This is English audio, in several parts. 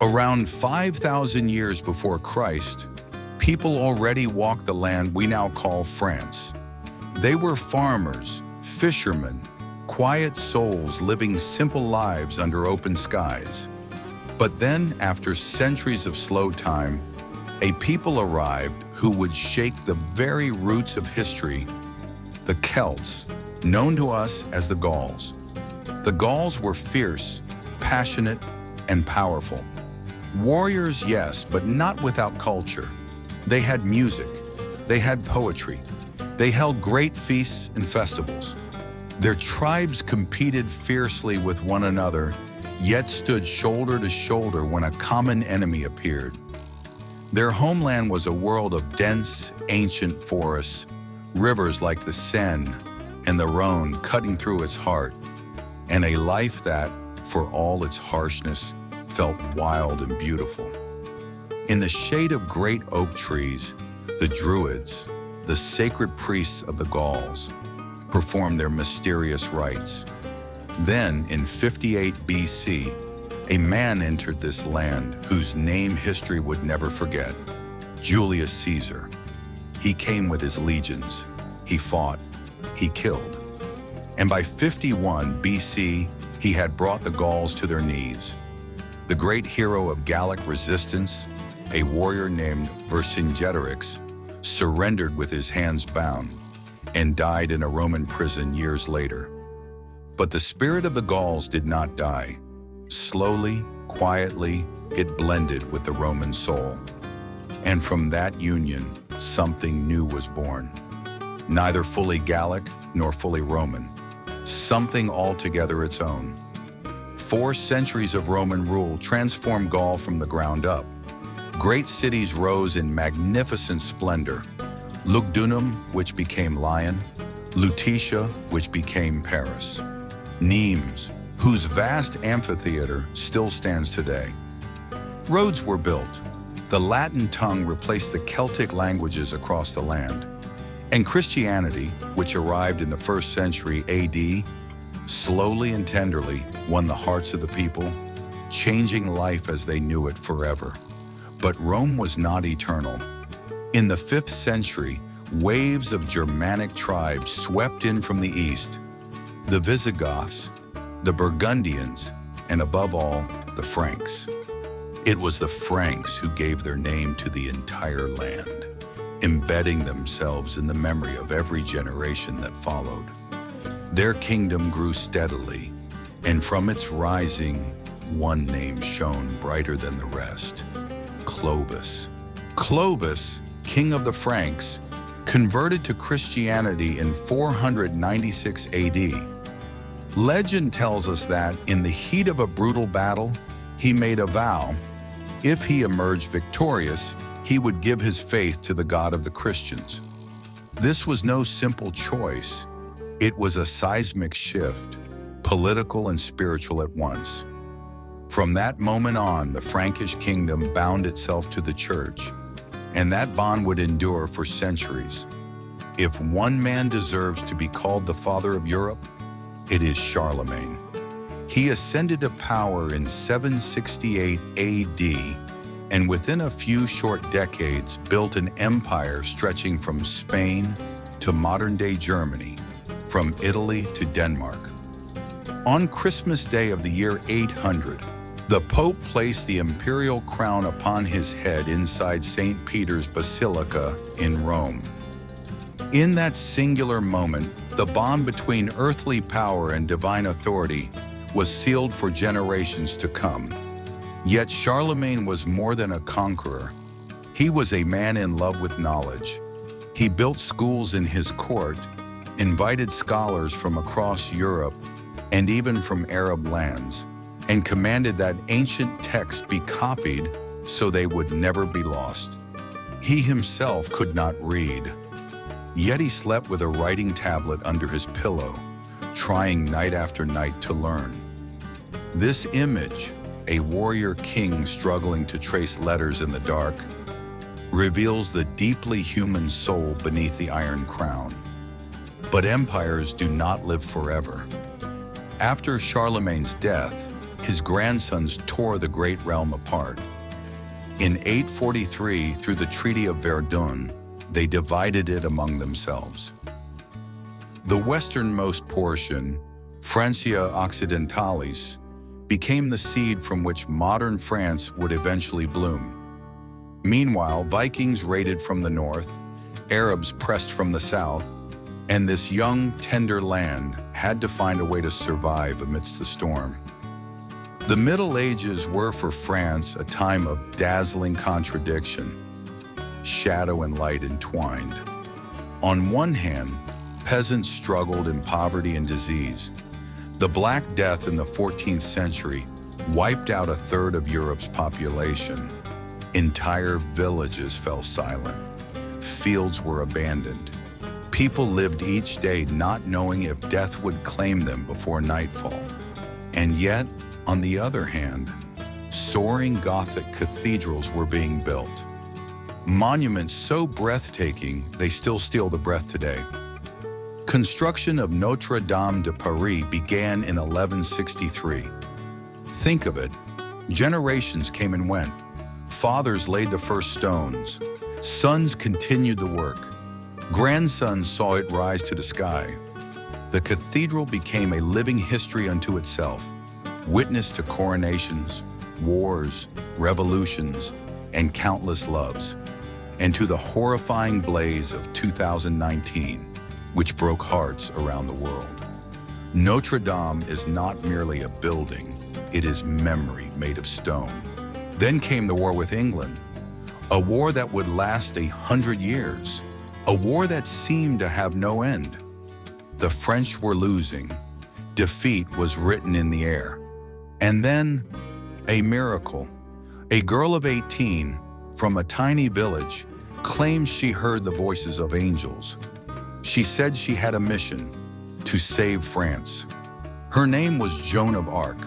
Around 5,000 years before Christ, people already walked the land we now call France. They were farmers, fishermen, quiet souls living simple lives under open skies. But then, after centuries of slow time, a people arrived who would shake the very roots of history, the Celts, known to us as the Gauls. The Gauls were fierce, passionate, and powerful. Warriors, yes, but not without culture. They had music, they had poetry, they held great feasts and festivals. Their tribes competed fiercely with one another, yet stood shoulder to shoulder when a common enemy appeared. Their homeland was a world of dense, ancient forests, rivers like the Seine and the Rhone cutting through its heart, and a life that, for all its harshness, felt wild and beautiful. In the shade of great oak trees, the Druids, the sacred priests of the Gauls, performed their mysterious rites. Then, in 58 BC, a man entered this land whose name history would never forget, Julius Caesar. He came with his legions. He fought. He killed. And by 51 BC, he had brought the Gauls to their knees. The great hero of Gallic resistance, a warrior named Vercingetorix, surrendered with his hands bound and died in a Roman prison years later. But the spirit of the Gauls did not die. Slowly, quietly, it blended with the Roman soul. And from that union, something new was born. Neither fully Gallic nor fully Roman. Something altogether its own. 4 centuries of Roman rule transformed Gaul from the ground up. Great cities rose in magnificent splendor. Lugdunum, which became Lyon, Lutetia, which became Paris. Nimes, whose vast amphitheater still stands today. Roads were built. The Latin tongue replaced the Celtic languages across the land. And Christianity, which arrived in the 1st century AD, slowly and tenderly won the hearts of the people, changing life as they knew it forever. But Rome was not eternal. In the 5th century, waves of Germanic tribes swept in from the east. The Visigoths, the Burgundians, and above all, the Franks. It was the Franks who gave their name to the entire land, embedding themselves in the memory of every generation that followed. Their kingdom grew steadily, and from its rising, one name shone brighter than the rest: Clovis. Clovis, king of the Franks, converted to Christianity in 496 AD. Legend tells us that, in the heat of a brutal battle, he made a vow: if he emerged victorious, he would give his faith to the God of the Christians. This was no simple choice. It was a seismic shift, political and spiritual at once. From that moment on, the Frankish kingdom bound itself to the church, and that bond would endure for centuries. If one man deserves to be called the father of Europe, it is Charlemagne. He ascended to power in 768 AD, and within a few short decades built an empire stretching from Spain to modern-day Germany, from Italy to Denmark. On Christmas Day of the year 800, the Pope placed the imperial crown upon his head inside St. Peter's Basilica in Rome. In that singular moment, the bond between earthly power and divine authority was sealed for generations to come. Yet Charlemagne was more than a conqueror. He was a man in love with knowledge. He built schools in his court, invited scholars from across Europe and even from Arab lands, and commanded that ancient texts be copied so they would never be lost. He himself could not read, yet he slept with a writing tablet under his pillow, trying night after night to learn. This image, a warrior king struggling to trace letters in the dark, reveals the deeply human soul beneath the Iron Crown. But empires do not live forever. After Charlemagne's death, his grandsons tore the great realm apart. In 843, through the Treaty of Verdun, they divided it among themselves. The westernmost portion, Francia Occidentalis, became the seed from which modern France would eventually bloom. Meanwhile, Vikings raided from the north, Arabs pressed from the south, and this young, tender land had to find a way to survive amidst the storm. The Middle Ages were for France a time of dazzling contradiction, shadow and light entwined. On one hand, peasants struggled in poverty and disease. The Black Death in the 14th century wiped out a third of Europe's population. Entire villages fell silent. Fields were abandoned. People lived each day not knowing if death would claim them before nightfall. And yet, on the other hand, soaring Gothic cathedrals were being built. Monuments so breathtaking, they still steal the breath today. Construction of Notre Dame de Paris began in 1163. Think of it, generations came and went. Fathers laid the first stones. Sons continued the work. Grandsons saw it rise to the sky. The cathedral became a living history unto itself, witness to coronations, wars, revolutions, and countless loves, and to the horrifying blaze of 2019, which broke hearts around the world. Notre Dame is not merely a building, it is memory made of stone. Then came the war with England, a war that would last 100 years, a war that seemed to have no end. The French were losing. Defeat was written in the air. And then, a miracle. A girl of 18 from a tiny village claimed she heard the voices of angels. She said she had a mission to save France. Her name was Joan of Arc.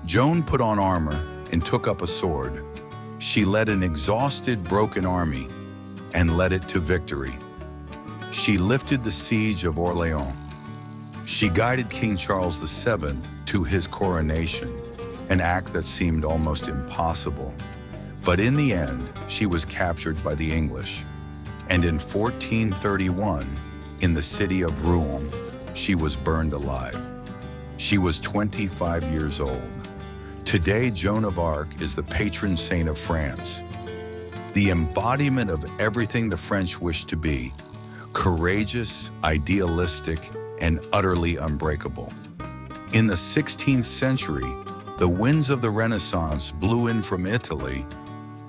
Joan put on armor and took up a sword. She led an exhausted, broken army and led it to victory. She lifted the siege of Orléans. She guided King Charles VII to his coronation, an act that seemed almost impossible. But in the end, she was captured by the English. And in 1431, in the city of Rouen, she was burned alive. She was 25 years old. Today, Joan of Arc is the patron saint of France, the embodiment of everything the French wished to be: courageous, idealistic, and utterly unbreakable. In the 16th century, the winds of the Renaissance blew in from Italy,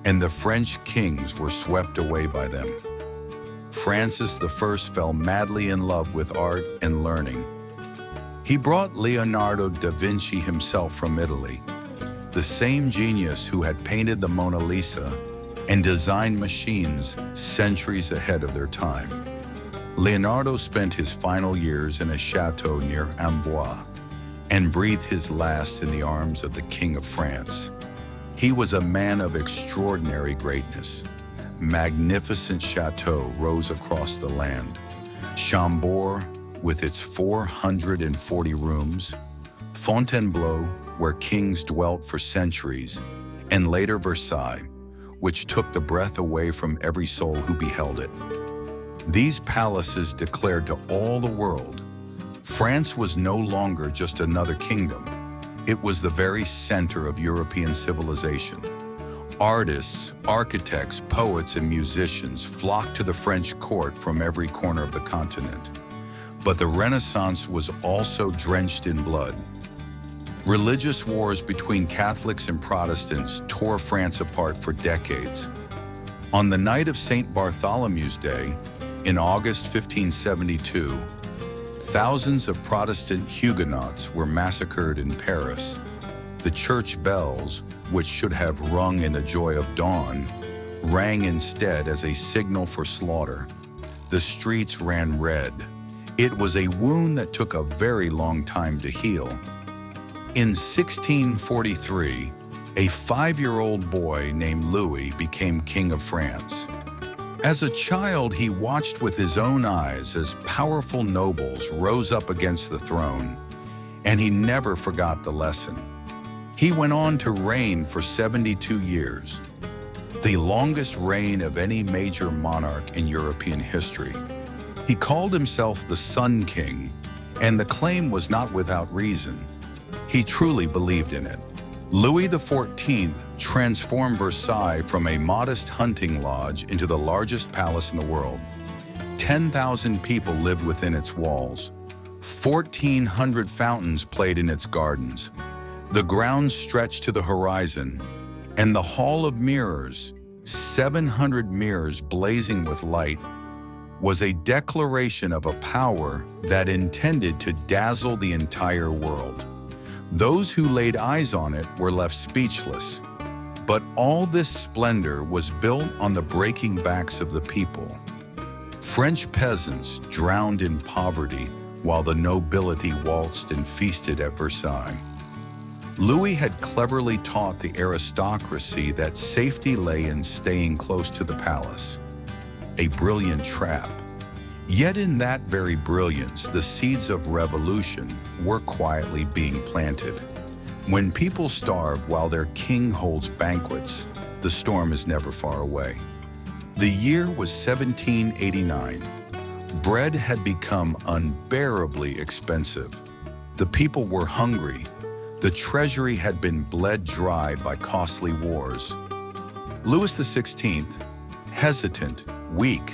and the French kings were swept away by them. Francis I fell madly in love with art and learning. He brought Leonardo da Vinci himself from Italy, the same genius who had painted the Mona Lisa and designed machines centuries ahead of their time. Leonardo spent his final years in a chateau near Amboise and breathed his last in the arms of the King of France. He was a man of extraordinary greatness. Magnificent chateaux rose across the land. Chambord, with its 440 rooms, Fontainebleau, where kings dwelt for centuries, and later Versailles, which took the breath away from every soul who beheld it. These palaces declared to all the world, France was no longer just another kingdom. It was the very center of European civilization. Artists, architects, poets, and musicians flocked to the French court from every corner of the continent. But the Renaissance was also drenched in blood. Religious wars between Catholics and Protestants tore France apart for decades. On the night of St. Bartholomew's Day, in August 1572, thousands of Protestant Huguenots were massacred in Paris. The church bells, which should have rung in the joy of dawn, rang instead as a signal for slaughter. The streets ran red. It was a wound that took a very long time to heal. In 1643, a 5-year-old boy named Louis became King of France. As a child, he watched with his own eyes as powerful nobles rose up against the throne, and he never forgot the lesson. He went on to reign for 72 years, the longest reign of any major monarch in European history. He called himself the Sun King, and the claim was not without reason. He truly believed in it. Louis XIV transformed Versailles from a modest hunting lodge into the largest palace in the world. 10,000 people lived within its walls. 1,400 fountains played in its gardens. The grounds stretched to the horizon, and the Hall of Mirrors, 700 mirrors blazing with light, was a declaration of a power that intended to dazzle the entire world. Those who laid eyes on it were left speechless. But all this splendor was built on the breaking backs of the people. French peasants drowned in poverty while the nobility waltzed and feasted at Versailles. Louis had cleverly taught the aristocracy that safety lay in staying close to the palace. A brilliant trap. Yet in that very brilliance, the seeds of revolution were quietly being planted. When people starve while their king holds banquets, the storm is never far away. The year was 1789. Bread had become unbearably expensive. The people were hungry. The treasury had been bled dry by costly wars. Louis XVI, hesitant, weak,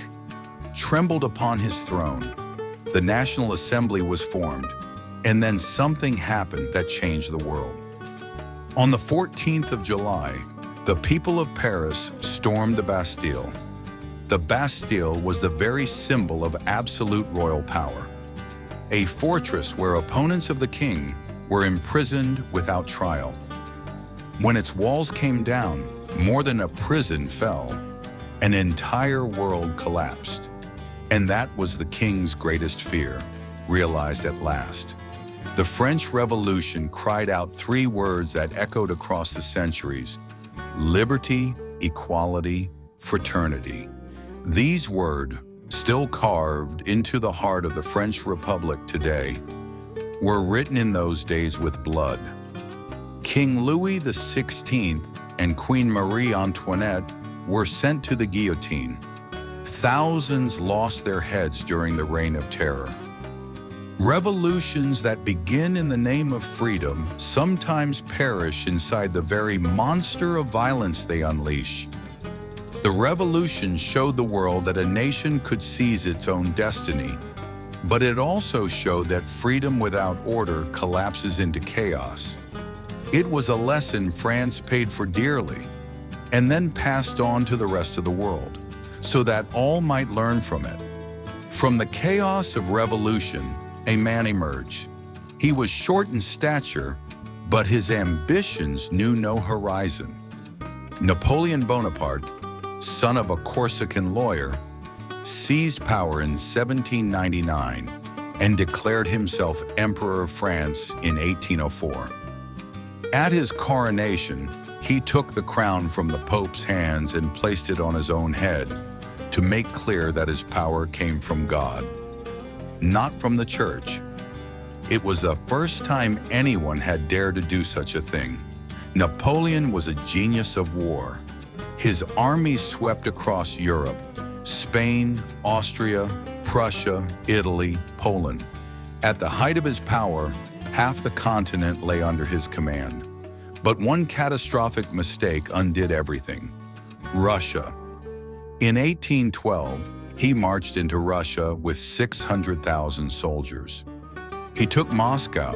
trembled upon his throne. The National Assembly was formed, and then something happened that changed the world. On the 14th of July, the people of Paris stormed the Bastille. The Bastille was the very symbol of absolute royal power, a fortress where opponents of the king were imprisoned without trial. When its walls came down, more than a prison fell. An entire world collapsed. And that was the king's greatest fear, realized at last. The French Revolution cried out three words that echoed across the centuries: liberty, equality, fraternity. These words, still carved into the heart of the French Republic today, were written in those days with blood. King Louis XVI and Queen Marie Antoinette were sent to the guillotine. Thousands lost their heads during the Reign of Terror. Revolutions that begin in the name of freedom sometimes perish inside the very monster of violence they unleash. The revolution showed the world that a nation could seize its own destiny, but it also showed that freedom without order collapses into chaos. It was a lesson France paid for dearly, and then passed on to the rest of the world, so that all might learn from it. From the chaos of revolution, a man emerged. He was short in stature, but his ambitions knew no horizon. Napoleon Bonaparte, son of a Corsican lawyer, seized power in 1799 and declared himself Emperor of France in 1804. At his coronation, he took the crown from the Pope's hands and placed it on his own head to make clear that his power came from God, not from the church. It was the first time anyone had dared to do such a thing. Napoleon was a genius of war. His armies swept across Europe: Spain, Austria, Prussia, Italy, Poland. At the height of his power, half the continent lay under his command. But one catastrophic mistake undid everything: Russia. In 1812, he marched into Russia with 600,000 soldiers. He took Moscow,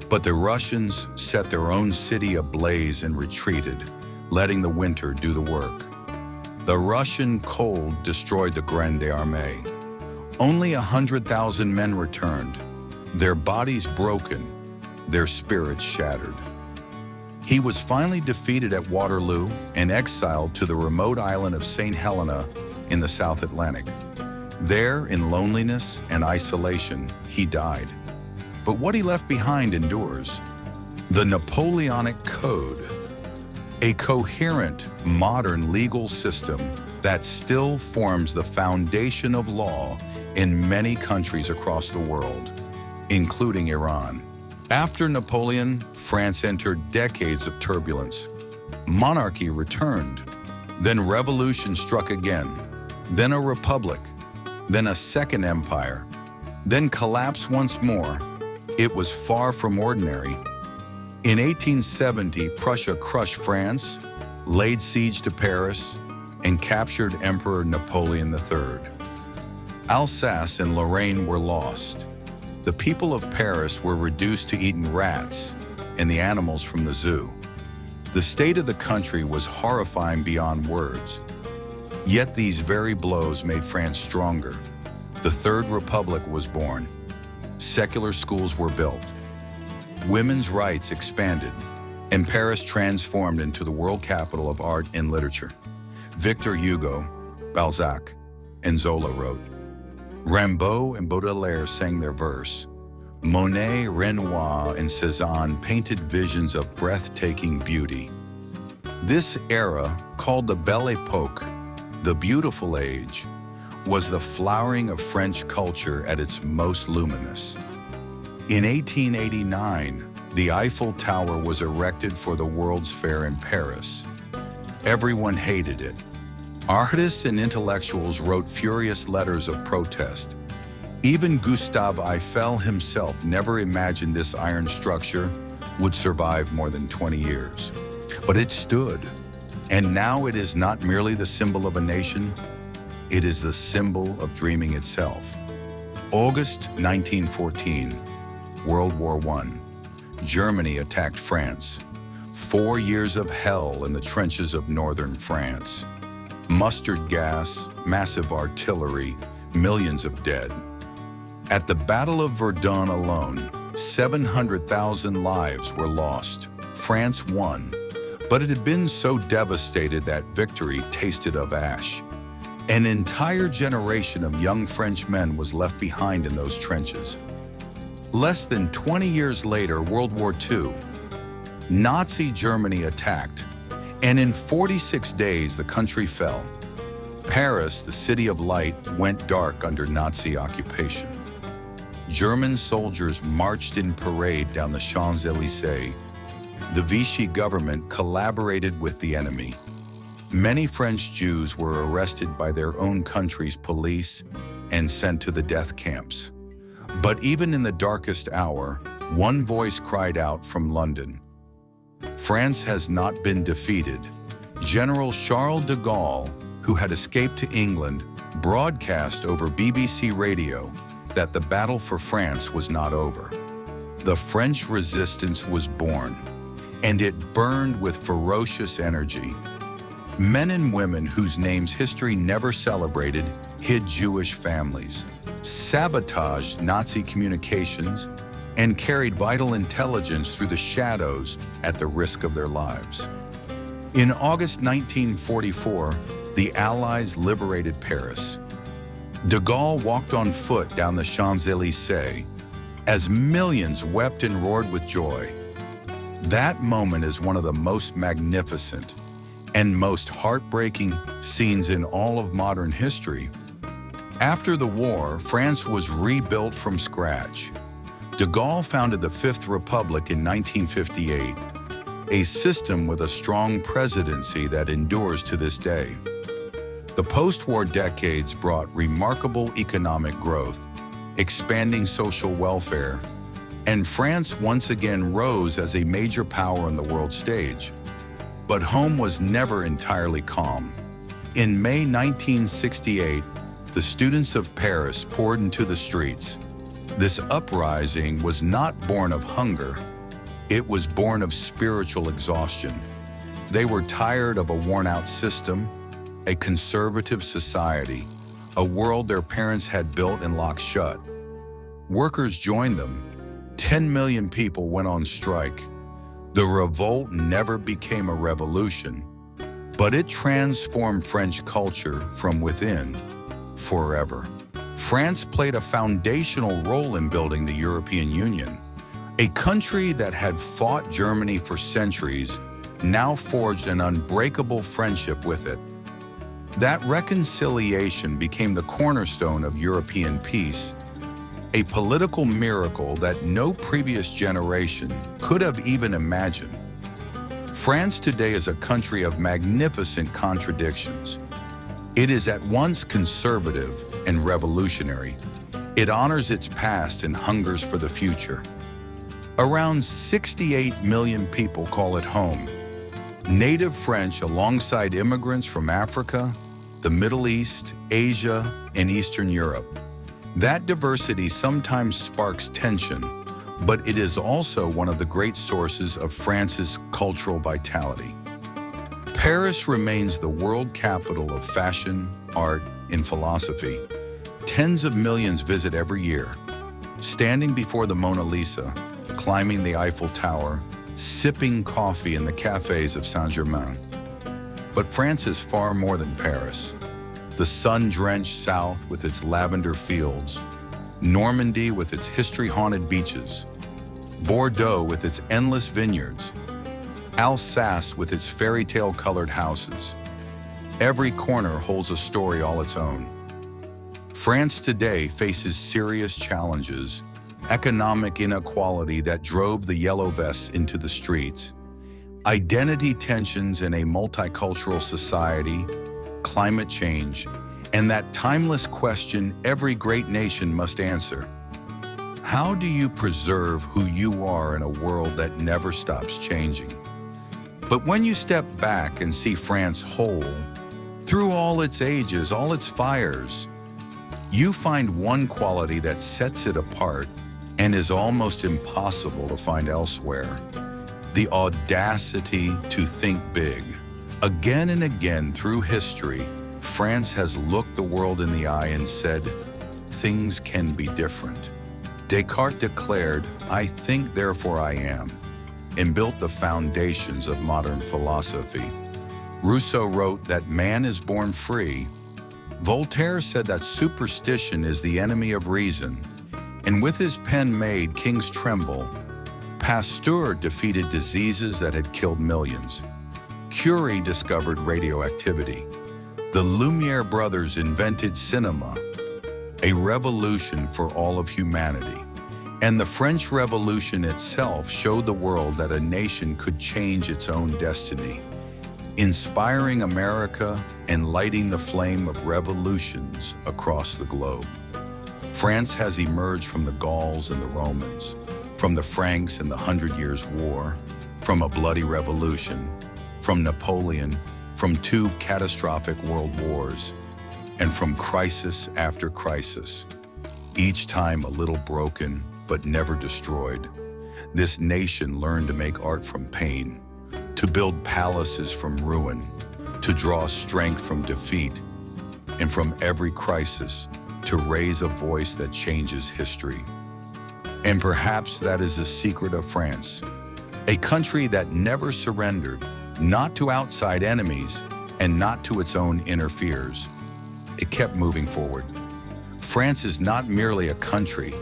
but the Russians set their own city ablaze and retreated, letting the winter do the work. The Russian cold destroyed the Grande Armée. Only 100,000 men returned, their bodies broken, their spirits shattered. He was finally defeated at Waterloo and exiled to the remote island of St. Helena in the South Atlantic. There, in loneliness and isolation, he died. But what he left behind endures: the Napoleonic Code, a coherent, modern legal system that still forms the foundation of law in many countries across the world, including Iran. After Napoleon, France entered decades of turbulence. Monarchy returned, then revolution struck again, then a republic, then a second empire, then collapse once more. It was far from ordinary. In 1870, Prussia crushed France, laid siege to Paris, and captured Emperor Napoleon III. Alsace and Lorraine were lost. The people of Paris were reduced to eating rats and the animals from the zoo. The state of the country was horrifying beyond words. Yet these very blows made France stronger. The Third Republic was born. Secular schools were built. Women's rights expanded, and Paris transformed into the world capital of art and literature. Victor Hugo, Balzac, and Zola wrote. Rimbaud and Baudelaire sang their verse. Monet, Renoir, and Cézanne painted visions of breathtaking beauty. This era, called the Belle Époque, the beautiful age, was the flowering of French culture at its most luminous. In 1889, the Eiffel Tower was erected for the World's Fair in Paris. Everyone hated it. Artists and intellectuals wrote furious letters of protest. Even Gustave Eiffel himself never imagined this iron structure would survive more than 20 years. But it stood, and now it is not merely the symbol of a nation, it is the symbol of dreaming itself. August 1914, World War I. Germany attacked France. 4 years of hell in the trenches of northern France. Mustard gas, massive artillery, millions of dead. At the Battle of Verdun alone, 700,000 lives were lost. France won, but it had been so devastated that victory tasted of ash. An entire generation of young French men was left behind in those trenches. Less than 20 years later, World War II, Nazi Germany attacked, and in 46 days the country fell. Paris, the city of light, went dark under Nazi occupation. German soldiers marched in parade down the Champs-Élysées. The Vichy government collaborated with the enemy. Many French Jews were arrested by their own country's police and sent to the death camps. But even in the darkest hour, one voice cried out from London. France has not been defeated. General Charles de Gaulle, who had escaped to England, broadcast over BBC radio that the battle for France was not over. The French resistance was born, and it burned with ferocious energy. Men and women whose names history never celebrated hid Jewish families, sabotaged Nazi communications, and carried vital intelligence through the shadows at the risk of their lives. In August 1944, the Allies liberated Paris. De Gaulle walked on foot down the Champs-Élysées as millions wept and roared with joy. That moment is one of the most magnificent and most heartbreaking scenes in all of modern history. After the war, France was rebuilt from scratch. De Gaulle founded the Fifth Republic in 1958, a system with a strong presidency that endures to this day. The post-war decades brought remarkable economic growth, expanding social welfare, and France once again rose as a major power on the world stage. But home was never entirely calm. In May 1968, the students of Paris poured into the streets. This uprising was not born of hunger. It was born of spiritual exhaustion. They were tired of a worn-out system, a conservative society, a world their parents had built and locked shut. Workers joined them. 10 million people went on strike. The revolt never became a revolution, but it transformed French culture from within forever. France played a foundational role in building the European Union. A country that had fought Germany for centuries now forged an unbreakable friendship with it. That reconciliation became the cornerstone of European peace a political miracle that no previous generation could have even imagined. France today is a country of magnificent contradictions. It is at once conservative and revolutionary. It honors its past and hungers for the future. Around 68 million people call it home. Native French alongside immigrants from Africa, the Middle East, Asia, and Eastern Europe. That diversity sometimes sparks tension, but it is also one of the great sources of France's cultural vitality. Paris remains the world capital of fashion, art, and philosophy. Tens of millions visit every year, standing before the Mona Lisa, climbing the Eiffel Tower, sipping coffee in the cafes of Saint-Germain. But France is far more than Paris. The sun-drenched south with its lavender fields, Normandy with its history-haunted beaches, Bordeaux with its endless vineyards, Alsace with its fairy tale-colored houses. Every corner holds a story all its own. France today faces serious challenges: economic inequality that drove the yellow vests into the streets, identity tensions in a multicultural society, climate change, and that timeless question every great nation must answer. How do you preserve who you are in a world that never stops changing? But when you step back and see France whole, through all its ages, all its fires, you find one quality that sets it apart and is almost impossible to find elsewhere: the audacity to think big. Again and again through history, France has looked the world in the eye and said, things can be different. Descartes declared, "I think, therefore I am," and built the foundations of modern philosophy. Rousseau wrote that man is born free. Voltaire said that superstition is the enemy of reason, and with his pen made kings tremble. Pasteur defeated diseases that had killed millions. Curie discovered radioactivity. The Lumiere brothers invented cinema, a revolution for all of humanity. And the French Revolution itself showed the world that a nation could change its own destiny, inspiring America and lighting the flame of revolutions across the globe. France has emerged from the Gauls and the Romans, from the Franks and the 100 Years' War, from a bloody revolution, from Napoleon, from 2 catastrophic world wars, and from crisis after crisis, each time a little broken but never destroyed. This nation learned to make art from pain, to build palaces from ruin, to draw strength from defeat, and from every crisis, to raise a voice that changes history. And perhaps that is the secret of France, a country that never surrendered, not to outside enemies and not to its own inner fears. It kept moving forward. France is not merely a country,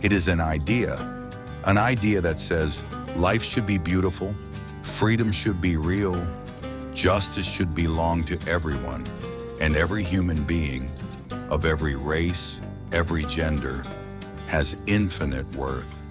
it is an idea that says life should be beautiful, freedom should be real, justice should belong to everyone, and every human being of every race, every gender, has infinite worth.